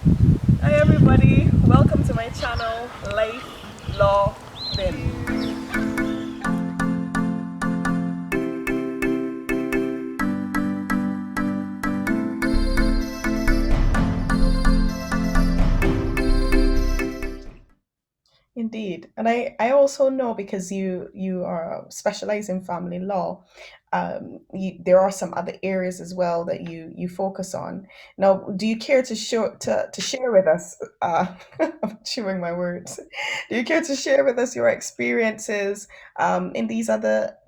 Hi everybody, welcome to my channel, Life Law Bin. Indeed, and I also know because you are specialize in family law. There are some other areas as well that you focus on. Now, do you care to show to share with us? I'm chewing my words. Do you care to share with us your experiences in these other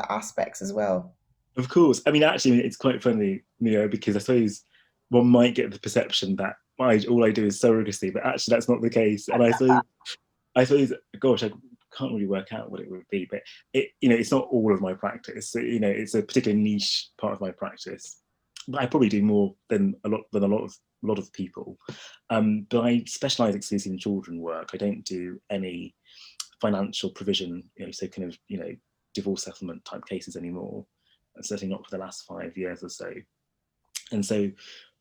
aspects as well? Of course. I mean, actually, it's quite funny, because I suppose one might get the perception that all I do is surrogacy, but actually that's not the case. And I suppose, gosh, I can't really work out what it would be, but it's not all of my practice. So, it's a particular niche part of my practice. But I probably do more than a lot of people. But I specialize exclusively in children work. I don't do any financial provision, so kind of, divorce settlement type cases anymore. And certainly not for the last 5 years or so. And so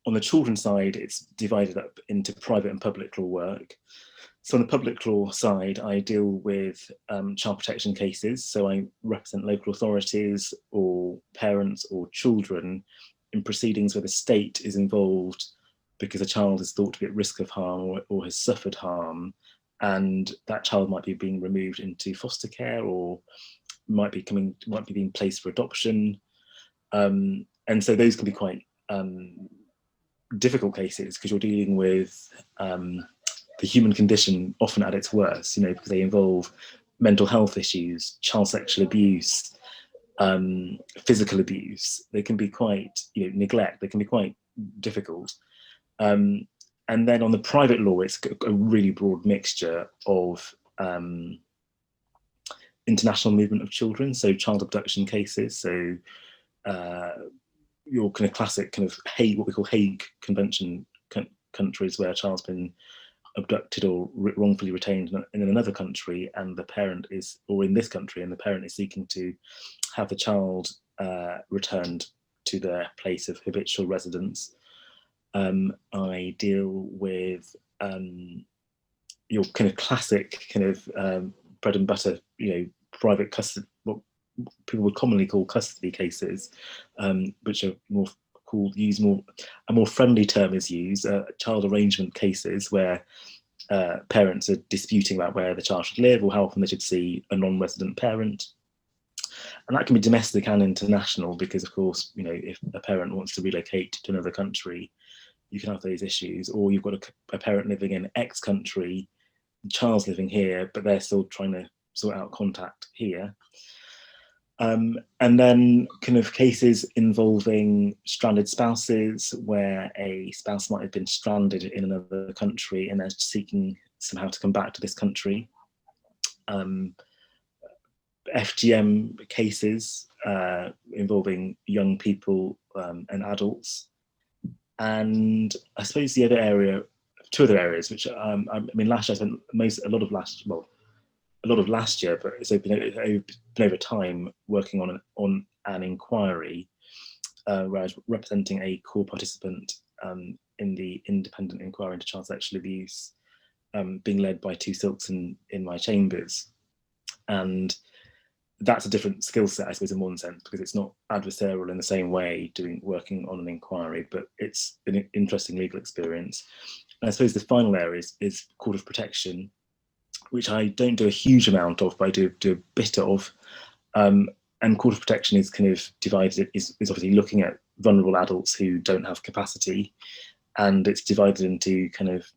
on the children's side, it's divided up into private and public law work. So on the public law side, I deal with child protection cases. So I represent local authorities or parents or children in proceedings where the state is involved because a child is thought to be at risk of harm or has suffered harm, and that child might be being removed into foster care or might be being placed for adoption. And so those can be quite difficult cases because you're dealing with the human condition often at its worst, because they involve mental health issues, child sexual abuse, physical abuse. They can be quite, neglect. They can be quite difficult. Um, and then on the private law, it's a really broad mixture of international movement of children, so child abduction cases, so uh, your kind of classic kind of what we call Hague Convention countries where a child's been abducted or wrongfully retained in another country, and the parent is, or in this country, and the parent is seeking to have the child returned to their place of habitual residence. I deal with your kind of classic kind of bread and butter, private custody, what people would commonly call custody cases, which are more called use more a more friendly term is used, child arrangement cases where parents are disputing about where the child should live or how often they should see a non-resident parent. And that can be domestic and international because, of course, if a parent wants to relocate to another country, you can have those issues. Or you've got a parent living in X country, the child's living here, but they're still trying to sort out contact here. And then kind of cases involving stranded spouses where a spouse might have been stranded in another country and they're seeking somehow to come back to this country. FGM cases involving young people and adults. And I suppose two other areas, which I mean, last year I spent a lot of last year, but it's been over time working on an inquiry where I was representing a core participant in the independent inquiry into child sexual abuse, being led by two silks in my chambers. And that's a different skill set, I suppose, in one sense, because it's not adversarial in the same way working on an inquiry, but it's an interesting legal experience. And I suppose the final area is court of protection, which I don't do a huge amount of, but I do a bit of. And court of protection is kind of divided, is obviously looking at vulnerable adults who don't have capacity, and it's divided into kind of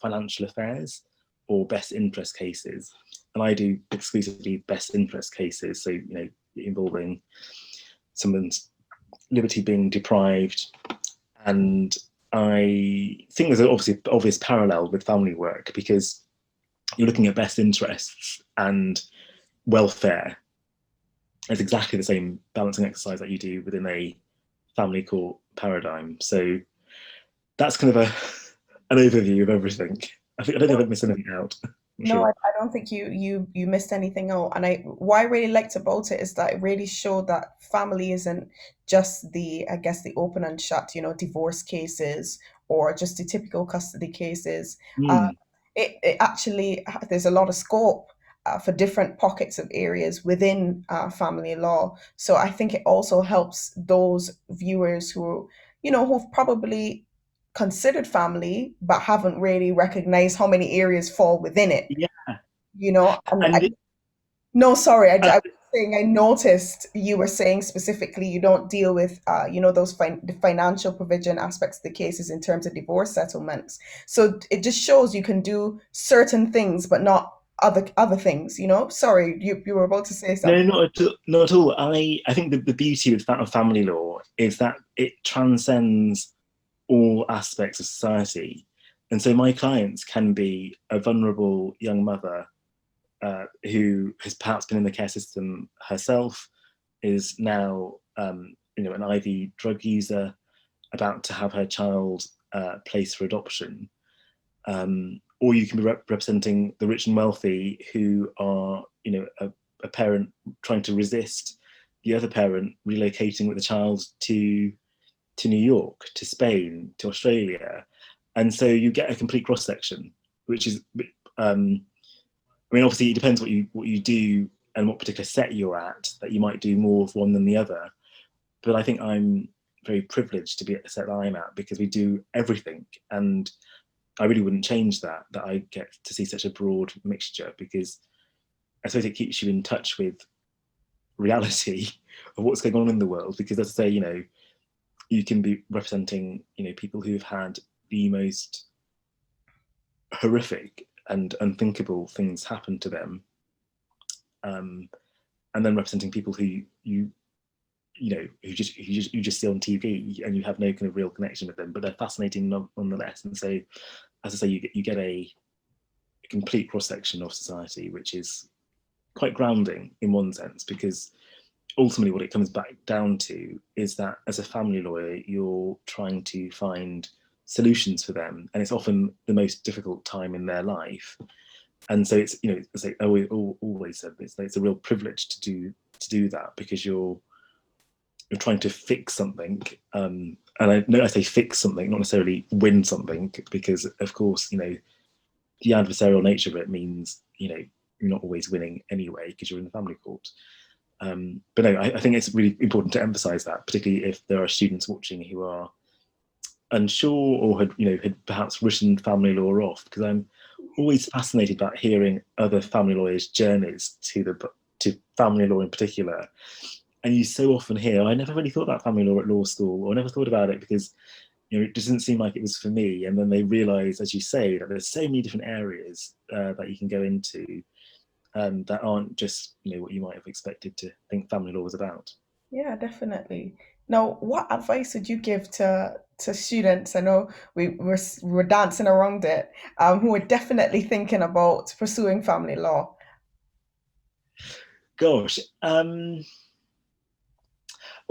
financial affairs or best interest cases. And I do exclusively best interest cases, so involving someone's liberty being deprived. And I think there's obviously obvious parallel with family work because you're looking at best interests and welfare. It's exactly the same balancing exercise that you do within a family court paradigm. So that's kind of an overview of everything. I don't think I've missed anything out. I'm No, I, sure. I don't think you missed anything out. And what I really liked about it is that it really showed that family isn't just the, I guess, the open and shut, divorce cases or just the typical custody cases. Uh, Mm. it actually, there's a lot of scope for different pockets of areas within family law. So I think it also helps those viewers who, who've probably considered family but haven't really recognized how many areas fall within it. Yeah, And and no, sorry, uh, I was saying I noticed you were saying specifically you don't deal with, those the financial provision aspects of the cases in terms of divorce settlements. So it just shows you can do certain things, but not other things. Sorry, you were about to say no, something. not at all. Not at all. I think the beauty with that of family law is that it transcends all aspects of society. And so my clients can be a vulnerable young mother who has perhaps been in the care system herself, is now an IV drug user, about to have her child placed for adoption. Or you can be representing the rich and wealthy who are, a parent trying to resist the other parent relocating with the child to New York, to Spain, to Australia, and so you get a complete cross section, which is, obviously it depends what you do and what particular set you're at. That you might do more of one than the other, but I think I'm very privileged to be at the set that I'm at because we do everything, and I really wouldn't change that I get to see such a broad mixture because I suppose it keeps you in touch with reality of what's going on in the world. Because as I say, you can be representing, people who've had the most horrific and unthinkable things happen to them, um, and then representing people who you just see on TV and you have no kind of real connection with them, but they're fascinating nonetheless. And so, as I say, you get a complete cross section of society, which is quite grounding in one sense because ultimately what it comes back down to is that as a family lawyer, you're trying to find solutions for them, and it's often the most difficult time in their life. And so it's, as I always said, it's a real privilege to do that because you're trying to fix something. And I know I say fix something, not necessarily win something, because of course, the adversarial nature of it means, you're not always winning anyway because you're in the family court. But no, I think it's really important to emphasize that, particularly if there are students watching who are unsure or had perhaps written family law off, because I'm always fascinated about hearing other family lawyers' journeys to family law in particular. And you so often hear, I never really thought about family law at law school, or I never thought about it because it doesn't seem like it was for me. And then they realize, as you say, that there's so many different areas that you can go into that aren't just what you might have expected to think family law was about. Yeah, definitely. Now, what advice would you give to students? I know we're dancing around it, who are definitely thinking about pursuing family law. Gosh,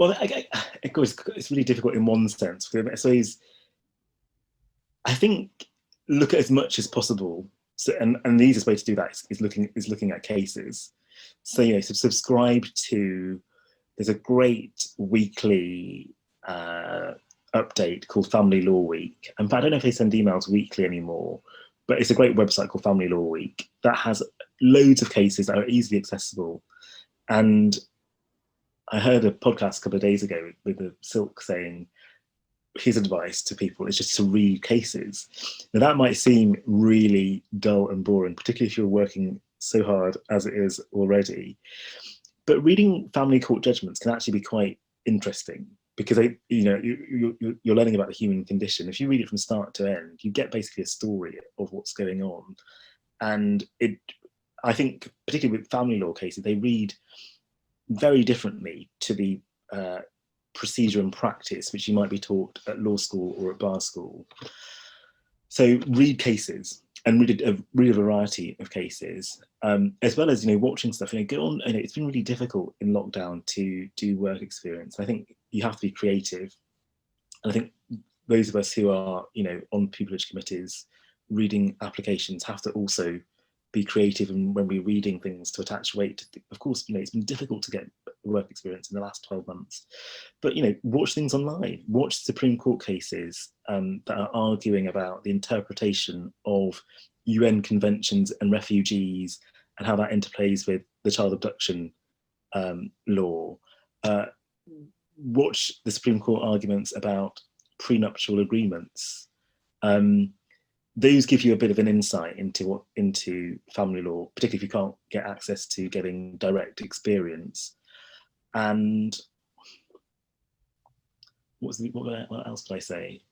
well, of course, it's really difficult in one sense. I suppose I think look at as much as possible. So, and the easiest way to do that is looking at cases. So subscribe to. There's a great weekly update called Family Law Week. And I don't know if they send emails weekly anymore, but it's a great website called Family Law Week that has loads of cases that are easily accessible. And I heard a podcast a couple of days ago with the Silk saying his advice to people is just to read cases. Now that might seem really dull and boring, particularly if you're working so hard as it is already. But reading family court judgments can actually be quite interesting because you're learning about the human condition. If you read it from start to end, you get basically a story of what's going on. And I think, particularly with family law cases, they read very differently to the procedure and practice which you might be taught at law school or at bar school. So read cases and read a variety of cases, as well as watching stuff. Go on. It's been really difficult in lockdown to do work experience. I think you have to be creative, and I think those of us who are on pupillage committees reading applications have to also be creative, and when we're reading things to attach weight to of course, it's been difficult to get work experience in the last 12 months, but watch things online, watch Supreme Court cases that are arguing about the interpretation of UN conventions and refugees and how that interplays with the child abduction law. uh, Watch the Supreme Court arguments about prenuptial agreements. um, those give you a bit of an insight into family law, particularly if you can't get access to getting direct experience. And what else did I say?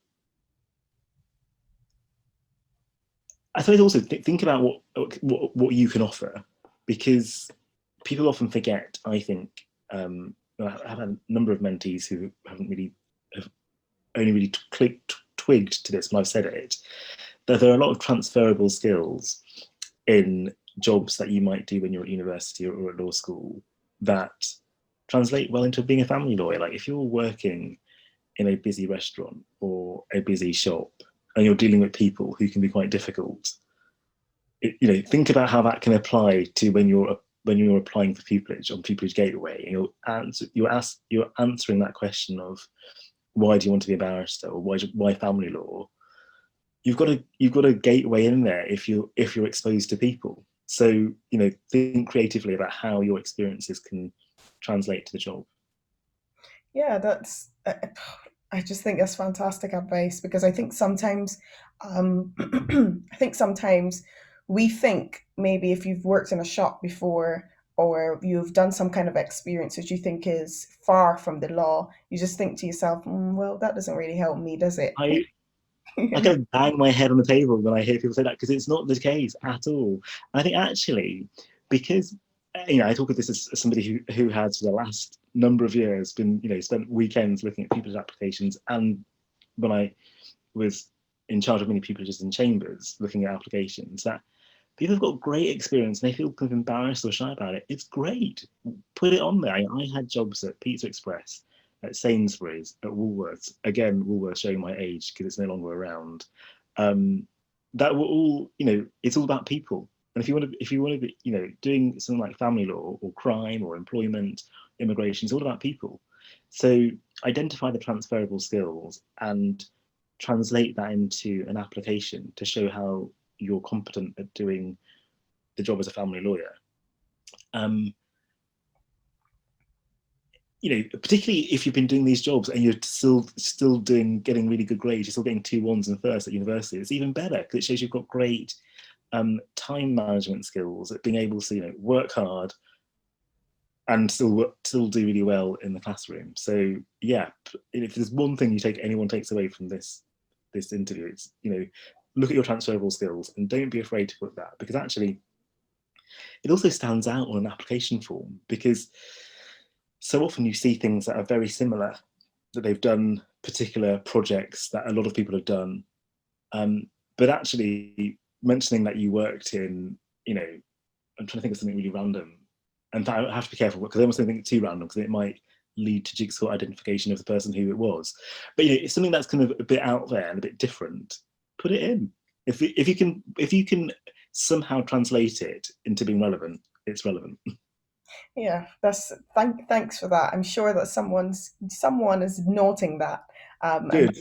I suppose also think about what you can offer, because people often forget. I think I've had a number of mentees who have only really twigged to this when I've said it, that there are a lot of transferable skills in jobs that you might do when you're at university or at law school that translate well into being a family lawyer. Like if you're working in a busy restaurant or a busy shop and you're dealing with people who can be quite difficult, think about how that can apply to when you're applying for pupillage on Pupillage Gateway, and you're answering that question of why do you want to be a barrister, or why family law. You've got a gateway in there if you're exposed to people. So think creatively about how your experiences can translate to the job. Yeah, that's. I just think that's fantastic advice because I think sometimes, I think sometimes we think maybe if you've worked in a shop before or you've done some kind of experience which you think is far from the law, you just think to yourself, well, that doesn't really help me, does it? I I kind of bang my head on the table when I hear people say that, because it's not the case at all. And I think actually, because I talk of this as somebody who has for the last number of years been spent weekends looking at people's applications, and when I was in charge of many people just in chambers looking at applications, that people have got great experience and they feel kind of embarrassed or shy about it. It's great. Put it on there. I had jobs at Pizza Express, at Sainsbury's, at Woolworths. Again, Woolworths showing my age because it's no longer around. Um, that were all, it's all about people. And if you want to be, doing something like family law or crime or employment, immigration, it's all about people. So identify the transferable skills and translate that into an application to show how you're competent at doing the job as a family lawyer. Um, Particularly if you've been doing these jobs and you're still getting really good grades, you're still getting 2 1s and first at university. It's even better because it shows you've got great time management skills at being able to work hard and still do really well in the classroom. So yeah, if there's one thing anyone takes away from this interview, it's look at your transferable skills and don't be afraid to put that, because actually it also stands out on an application form, because so often you see things that are very similar, that they've done particular projects that a lot of people have done, but actually mentioning that you worked in, I'm trying to think of something really random, and I have to be careful because I almost don't think it's too random because it might lead to jigsaw identification of the person who it was. But it's something that's kind of a bit out there and a bit different. Put it in. If you can somehow translate it into being relevant, it's relevant. Yeah, that's thanks for that. I'm sure that someone is noting that, and Good.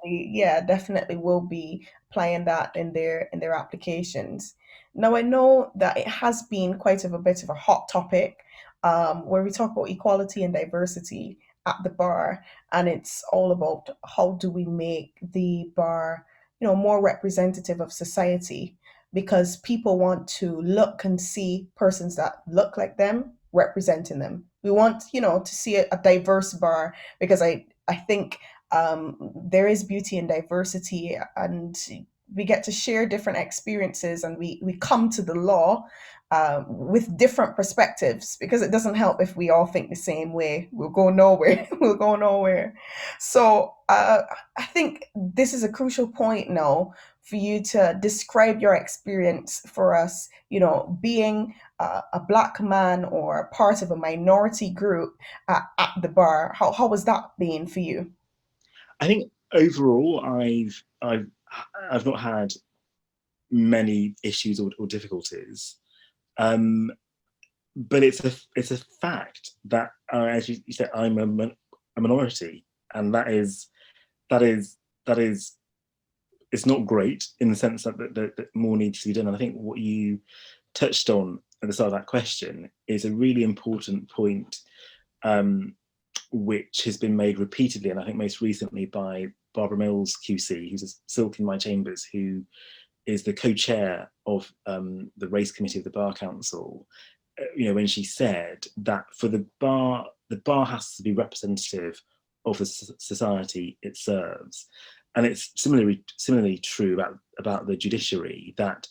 yeah, definitely will be applying that in their applications. Now I know that it has been quite of a bit of a hot topic, where we talk about equality and diversity at the bar, and it's all about how do we make the bar, more representative of society, because people want to look and see persons that look like them representing them. We want, to see a diverse bar because I think there is beauty in diversity, and we get to share different experiences, and we come to the law with different perspectives, because it doesn't help if we all think the same way. We'll go nowhere. We'll go nowhere. So I think this is a crucial point now for you to describe your experience for us, being a black man or part of a minority group at the bar. How was that being for you? I think overall, I've not had many issues or difficulties. Um, but it's a fact that, as you said, I'm a minority, and that is that is it's not great in the sense that more needs to be done. And I think what you touched on at the start of that question is a really important point, um, which has been made repeatedly, and I think most recently by Barbara Mills QC, who's a Silk in My Chambers, who is the co-chair of the race committee of the Bar Council. When she said that for the bar has to be representative of the society it serves, and it's similarly true about the judiciary, that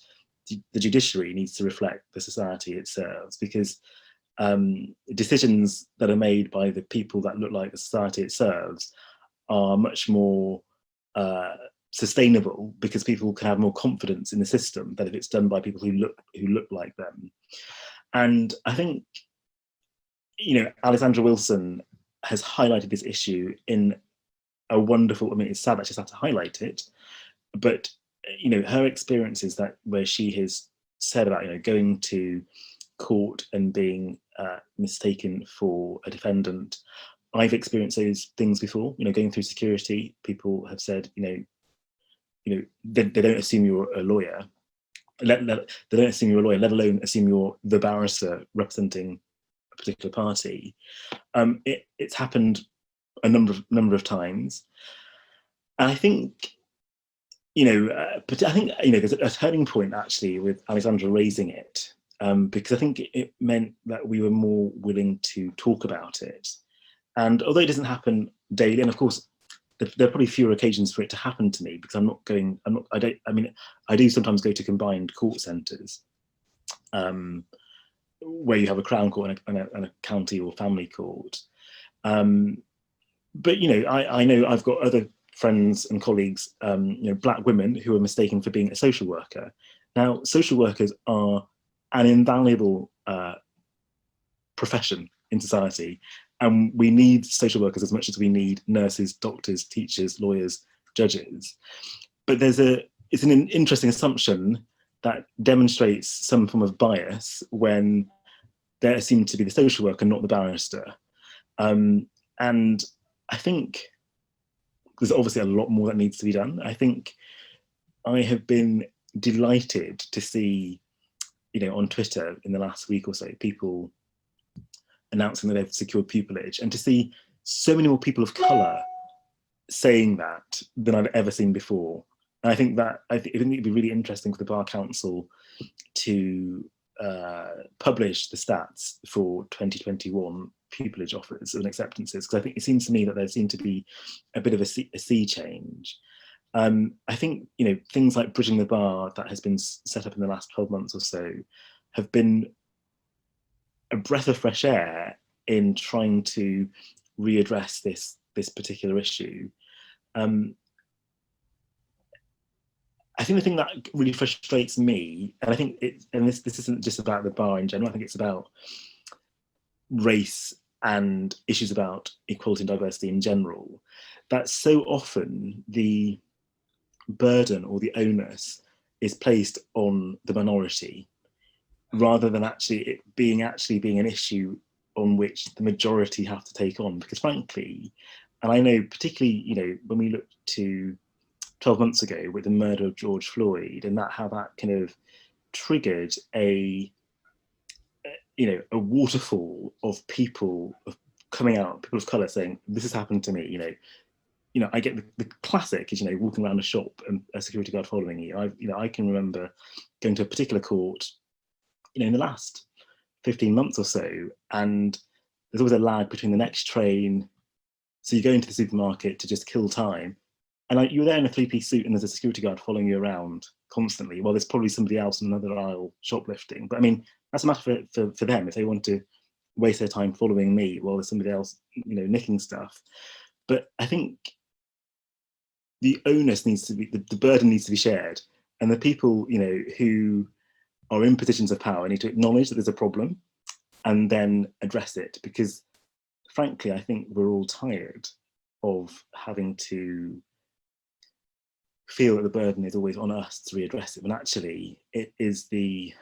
the judiciary needs to reflect the society it serves, because decisions that are made by the people that look like the society it serves are much more sustainable, because people can have more confidence in the system than if it's done by people who look like them. And I think, Alexandra Wilson has highlighted this issue in a wonderful, I mean, it's sad that she's had to highlight it, but, her experiences where she has said about, going to court and being mistaken for a defendant. I've experienced those things before, going through security. People have said, they don't assume you're a lawyer. They don't assume you're a lawyer, let alone assume you're the barrister representing a particular party. It's happened a number of times, and I think, but I think, there's a turning point actually with Alexandra raising it, because I think it meant that we were more willing to talk about it. And although it doesn't happen daily, and of course, there are probably fewer occasions for it to happen to me, because I do sometimes go to combined court centres, where you have a Crown Court and a county or family court. But I know I've got other friends and colleagues, black women who are mistaken for being a social worker. Now, social workers are an invaluable profession in society, and we need social workers as much as we need nurses, doctors, teachers, lawyers, judges. But it's an interesting assumption that demonstrates some form of bias when they're assumed to be the social worker, not the barrister. And I think there's obviously a lot more that needs to be done. I think I have been delighted to see, on Twitter in the last week or so, people announcing that they've secured pupillage, and to see so many more people of colour saying that than I've ever seen before. And I think it'd be really interesting for the Bar Council to publish the stats for 2021 pupillage offers and acceptances, because I think it seems to me that there seemed to be a bit of a sea change. I think, things like Bridging the Bar that has been set up in the last 12 months or so have been a breath of fresh air in trying to readdress this particular issue. I think the thing that really frustrates me, and I think this isn't just about the bar in general, I think it's about race and issues about equality and diversity in general, that so often the burden or the onus is placed on the minority, rather than it being an issue on which the majority have to take on. Because frankly, and I know particularly, when we looked to 12 months ago with the murder of George Floyd, and how that kind of triggered a waterfall of people coming out, people of colour saying, this has happened to me. I get the classic is, walking around a shop and a security guard following you. I can remember going to a particular court, in the last 15 months or so, and there's always a lag between the next train. So you go into the supermarket to just kill time, and you're there in a three-piece suit, and there's a security guard following you around constantly. Well, there's probably somebody else in another aisle shoplifting. But I mean, that's a matter for them. If they want to waste their time following me while there's somebody else, nicking stuff. But I think the onus needs to be, the burden needs to be shared. And the people, who are in positions of power need to acknowledge that there's a problem and then address it. Because frankly, I think we're all tired of having to feel that the burden is always on us to readdress it, when actually it is the,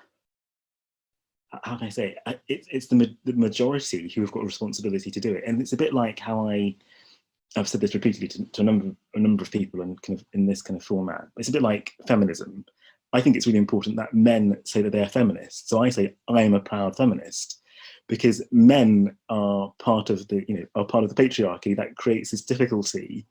how can I say it? It's the majority who have got a responsibility to do it. And it's a bit like how I've said this repeatedly to a number of people and kind of in this kind of format. It's a bit like feminism. I think it's really important that men say that they are feminists. So I say I am a proud feminist, because men are part of the, are part of the patriarchy that creates this difficulty,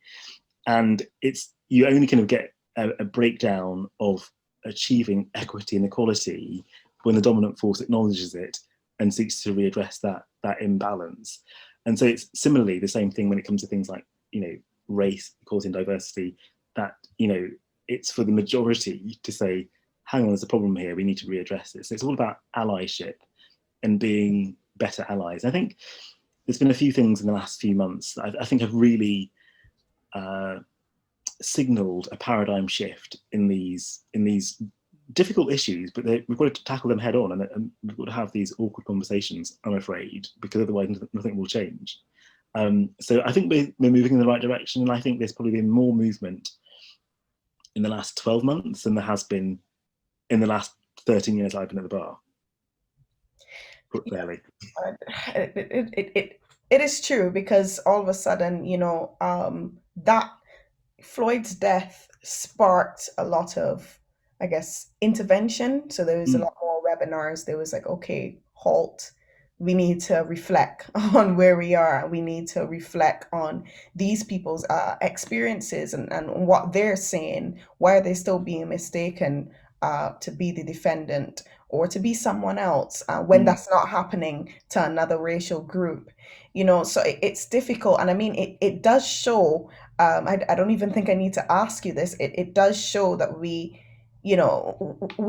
and it's, you only kind of get a breakdown of achieving equity and equality when the dominant force acknowledges it and seeks to readdress that imbalance. And so it's similarly the same thing when it comes to things like, race, equality and diversity, that, it's for the majority to say, hang on, there's a problem here, we need to readdress this. So it's all about allyship and being better allies. I think there's been a few things in the last few months that I think have really signalled a paradigm shift in these difficult issues, but we've got to tackle them head on, and we've got to have these awkward conversations, I'm afraid, because otherwise nothing will change. So I think we're moving in the right direction, and I think there's probably been more movement in the last 12 months than there has been in the last 13 years I've been at the bar, put fairly. It is true, because all of a sudden, that Floyd's death sparked a lot of, I guess, intervention. So there was a Mm, lot more webinars. There was like, okay, halt. We need to reflect on where we are. We need to reflect on these people's experiences, and what they're saying. Why are they still being mistaken to be the defendant or to be someone else when mm, that's not happening to another racial group? So it's difficult. And I mean, it does show, I don't even think I need to ask you this. It does show that we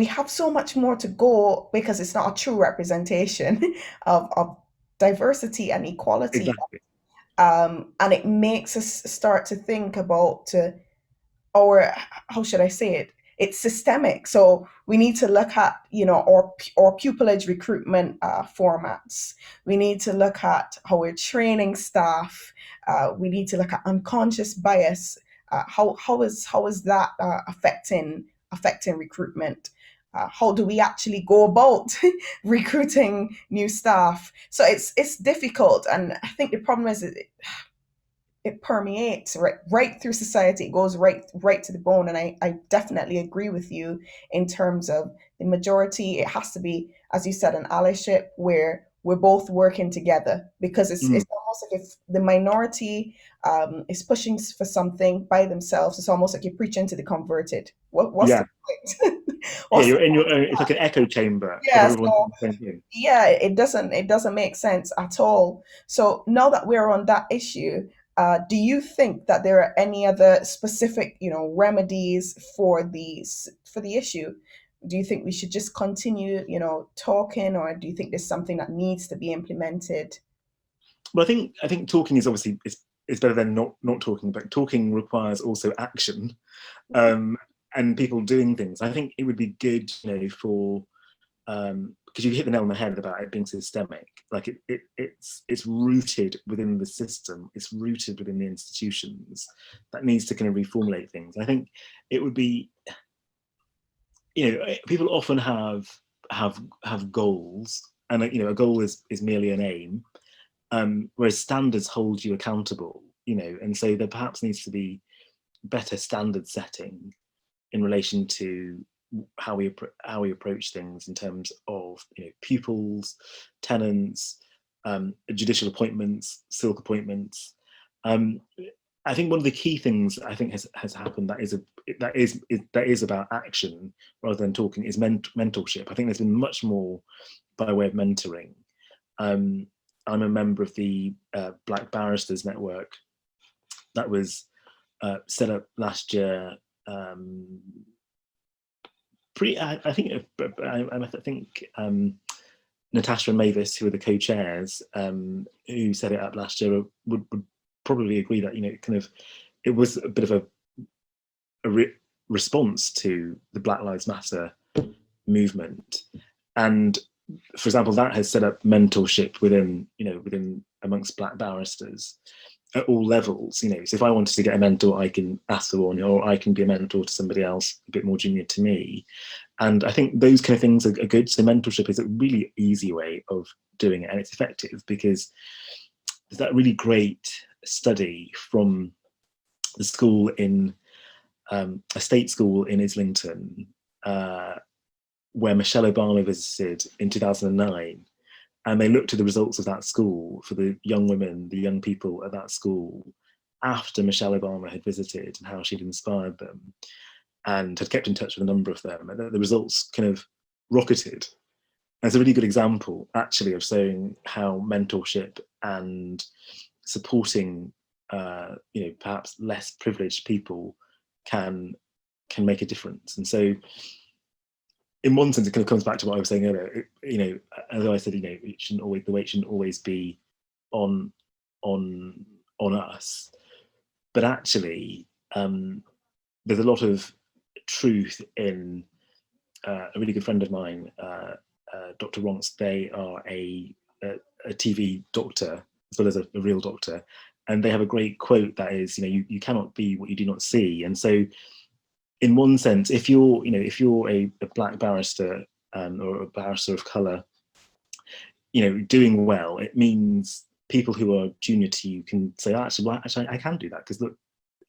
have so much more to go, because it's not a true representation of diversity and equality. exactly. And it makes us start to think about, or how should I say it? It's systemic. So we need to look at, our pupillage recruitment formats. We need to look at how we're training staff. We need to look at unconscious bias. How is that affecting recruitment? How do we actually go about recruiting new staff? So it's difficult, and I think the problem is it permeates right through society. It goes right to the bone. And I definitely agree with you in terms of the majority. It has to be, as you said, an allyship where we're both working together, because Mm, it's almost like if the minority is pushing for something by themselves, it's almost like you're preaching to the converted. What's yeah, the point? yeah, What's the you're in your own, it's like an echo chamber of Yeah, everyone so saying the same thing. yeah, it doesn't make sense at all. So now that we're on that issue, do you think that there are any other specific, remedies for the issue? Do you think we should just continue, talking, or do you think there's something that needs to be implemented? Well, I think talking is obviously is better than not talking, but talking requires also action, um, and people doing things. I think it would be good, for, because you hit the nail on the head about it being systemic. Like it's rooted within the system. It's rooted within the institutions that needs to kind of reformulate things. I think it would be, people often have goals, and a goal is merely an aim, whereas standards hold you accountable. And so there perhaps needs to be better standard setting in relation to how we approach things in terms of pupils, tenants, judicial appointments, silk appointments. Um, I think one of the key things I think has happened that is about action rather than talking is mentorship. I think there's been much more by way of mentoring. Um, I'm a member of the Black Barristers Network that was set up last year. I think Natasha and Mavis, who are the co-chairs, who set it up last year, would probably agree that kind of it was a bit of a response to the Black Lives Matter movement, and for example, that has set up mentorship within amongst Black barristers, at all levels. So if I wanted to get a mentor, I can ask for one, or I can be a mentor to somebody else a bit more junior to me. And I think those kind of things are good. So mentorship is a really easy way of doing it, and it's effective because there's that really great study from the school in a state school in Islington, uh, where Michelle Obama visited in 2009, and they looked at the results of that school for the young women, the young people at that school after Michelle Obama had visited, and how she'd inspired them and had kept in touch with a number of them, and the results kind of rocketed. And it's a really good example, actually, of showing how mentorship and supporting, perhaps less privileged people can make a difference. And so, in one sense, it kind of comes back to what I was saying earlier. As I said, it shouldn't always, the weight shouldn't always be on on us, but actually, there's a lot of truth in a really good friend of mine, Dr. Ronks. They are a TV doctor as well as a real doctor, and they have a great quote that is, you cannot be what you do not see. And so, in one sense, if you're a black barrister, or a barrister of color, doing well, it means people who are junior to you can say, oh, actually, I can do that because look,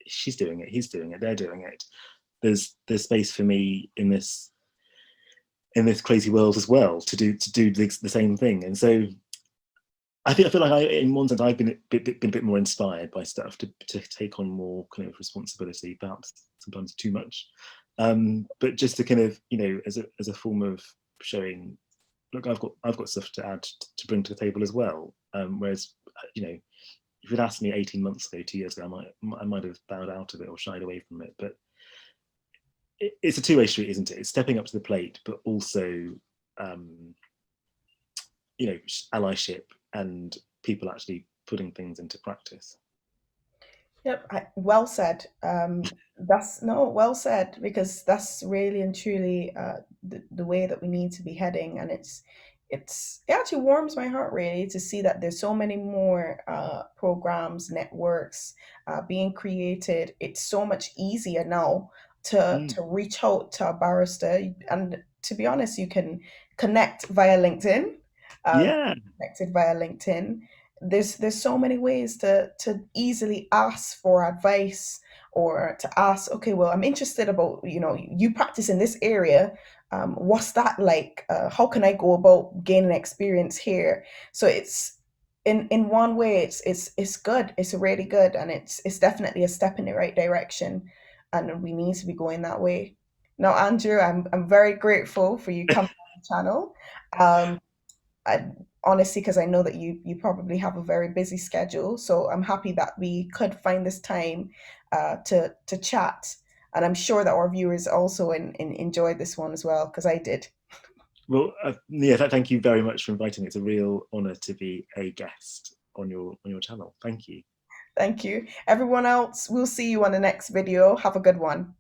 she's doing it, he's doing it, they're doing it. There's space for me in this crazy world as well to do the same thing. And so I feel like in one sense, I've been a bit more inspired by stuff to take on more kind of responsibility, perhaps sometimes too much, but just to kind of, as a form of showing, look, I've got stuff to add to bring to the table as well. Whereas, if you'd asked me 18 months ago, 2 years ago, I might have bowed out of it or shied away from it. But it's a two-way street, isn't it? It's stepping up to the plate, but also, um, allyship and people actually putting things into practice. Yep, well said. That's no, well said, because that's really and truly the way that we need to be heading, and it actually warms my heart really to see that there's so many more programs, networks being created. It's so much easier now Mm. to reach out to a barrister, and to be honest, you can connect via LinkedIn. Yeah. Connected via LinkedIn. There's so many ways to easily ask for advice, or to ask, okay, well, I'm interested about, you practice in this area. What's that like? How can I go about gaining experience here? So it's in one way, it's good. It's really good, and it's definitely a step in the right direction, and we need to be going that way. Now, Andrew, I'm very grateful for you coming on the channel. Um, I, honestly, because I know that you probably have a very busy schedule. So I'm happy that we could find this time to chat, and I'm sure that our viewers also enjoyed this one as well, because I did. Well, yeah. Thank you very much for inviting me. It's a real honour to be a guest on your channel. Thank you. Thank you, everyone else. We'll see you on the next video. Have a good one.